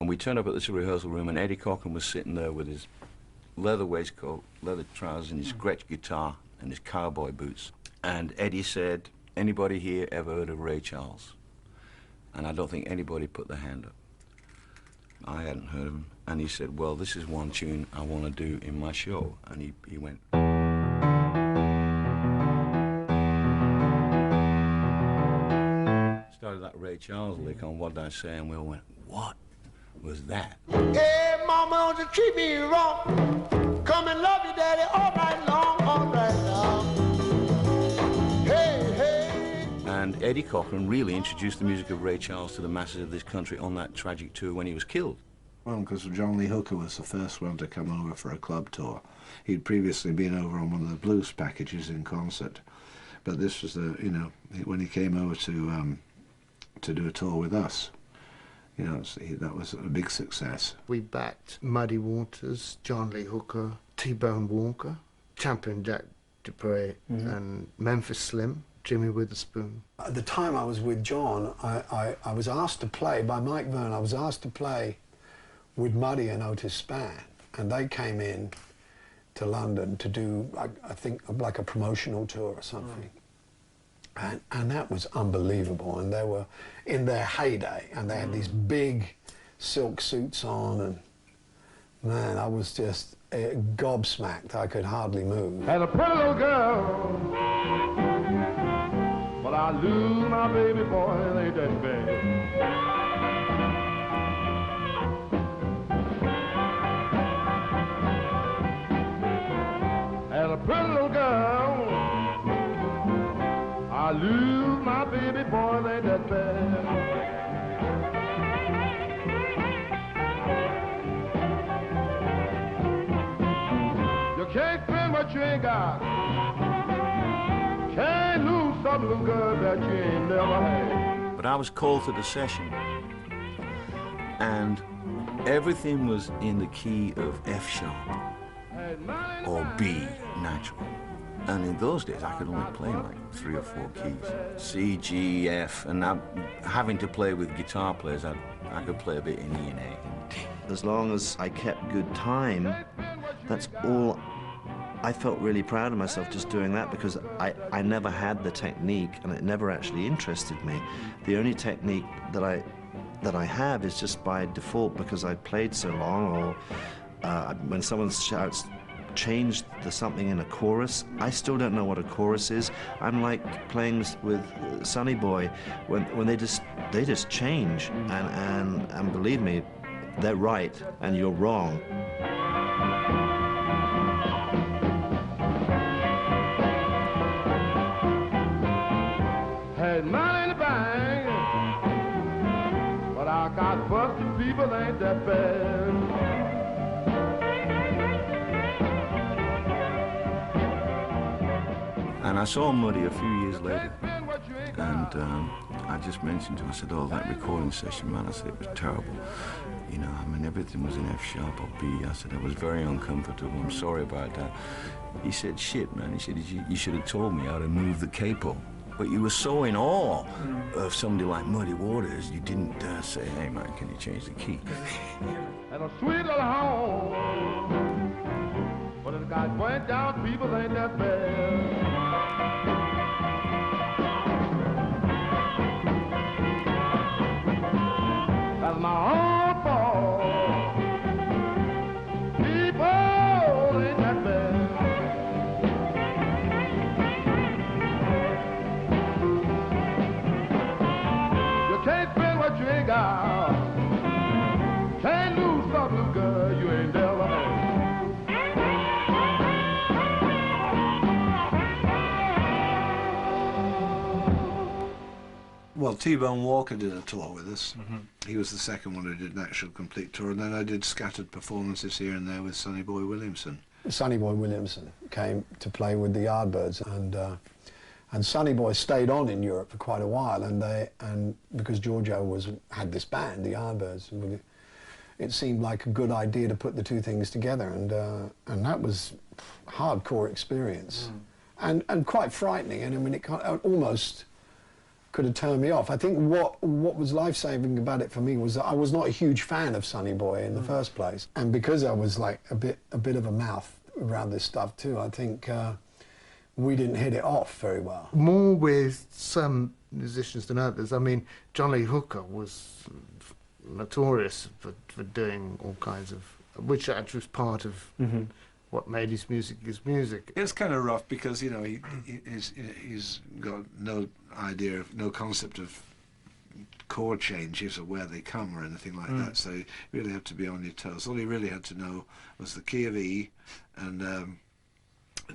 And we turned up at this rehearsal room, and Eddie Cochran was sitting there with his leather waistcoat, leather trousers, and his Gretsch guitar, and his cowboy boots. And Eddie said, "Anybody here ever heard of Ray Charles?" And I don't think anybody put their hand up. I hadn't heard of him. And he said, "Well, this is one tune I want to do in my show." And he went. Started that Ray Charles lick on What Did I Say, and we all went, "What was that?" Hey, mama, don't you treat me wrong. Come and love you, daddy, all night long, all right now. Hey, hey. And Eddie Cochran really introduced the music of Ray Charles to the masses of this country on that tragic tour when he was killed. Well, because John Lee Hooker was the first one to come over for a club tour. He'd previously been over on one of the blues packages in concert, but this was the, you know, when he came over to do a tour with us, you know, that was a big success. We backed Muddy Waters, John Lee Hooker, T-Bone Walker, Champion Jack Dupree, and Memphis Slim, Jimmy Witherspoon. At the time I was with John, I was asked to play by Mike Verne. I was asked to play with Muddy and Otis Spann, and they came in to London to do, I think, like a promotional tour or something. And that was unbelievable, and they were in their heyday, and they had these big silk suits on, and man, I was just gobsmacked. I could hardly move. Had a pretty little girl, but I lose my baby boy, it ain't that bad. Had a pretty little girl, I lose my baby boy, it ain't that bad. You can't spend what you ain't got. Can't lose some little girl that you ain't never had. But I was called to the session, and everything was in the key of F sharp or B natural. And in those days, I could only play like 3 or 4 keys. C, G, F, and now having to play with guitar players, I could play a bit in E and A. As long as I kept good time, that's all. I felt really proud of myself just doing that, because I never had the technique, and it never actually interested me. The only technique that I have is just by default, because I played so long, or when someone shouts, change the something in a chorus, I still don't know what a chorus is. I'm like playing with Sonny Boy, when they just change, and believe me, they're right and you're wrong. Had money in the bank, but I got busted people, ain't that bad. And I saw Muddy a few years later, and I just mentioned to him, I said, "Oh, that recording session, man," I said, "it was terrible. You know, I mean, everything was in F sharp or B." I said, "I was very uncomfortable. I'm sorry about that." He said, "Shit, man," he said, you should have told me how to move the capo. But you were so in awe of somebody like Muddy Waters, you didn't dare say, "Hey, man, can you change the key?" And a sweet little home, but it got went down, people ain't that bad. That's my own fault. People ain't that bad. You can't spend what you ain't got. Can't lose something good you ain't never had. Well, T-Bone Walker did a tour with us. He was the second one who did an actual complete tour, and then I did scattered performances here and there with Sonny Boy Williamson. Sonny Boy Williamson came to play with the Yardbirds, and Sonny Boy stayed on in Europe for quite a while, and because Giorgio had this band, the Yardbirds, it seemed like a good idea to put the two things together, and that was a hardcore experience, and quite frightening. And I mean, it almost could have turned me off. I think what was life-saving about it for me was that I was not a huge fan of Sonny Boy in the first place, and because I was like a bit of a mouth around this stuff too, I think we didn't hit it off very well. More with some musicians than others. I mean, John Lee Hooker was notorious for doing all kinds of, which actually was part of what made his music his music. It's kind of rough because, you know, he's got no idea of, no concept of chord changes or where they come or anything like that, so you really have to be on your toes. All he really had to know was the key of E and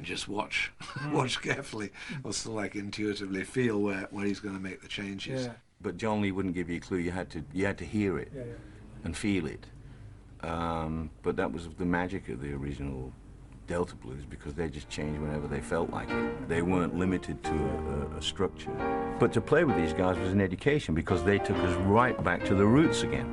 just watch watch carefully, or sort of like intuitively feel where he's going to make the changes. Yeah. But John Lee wouldn't give you a clue. You had to hear it and feel it. But that was the magic of the original Delta blues, because they just changed whenever they felt like it. They weren't limited to a structure. But to play with these guys was an education, because they took us right back to the roots again.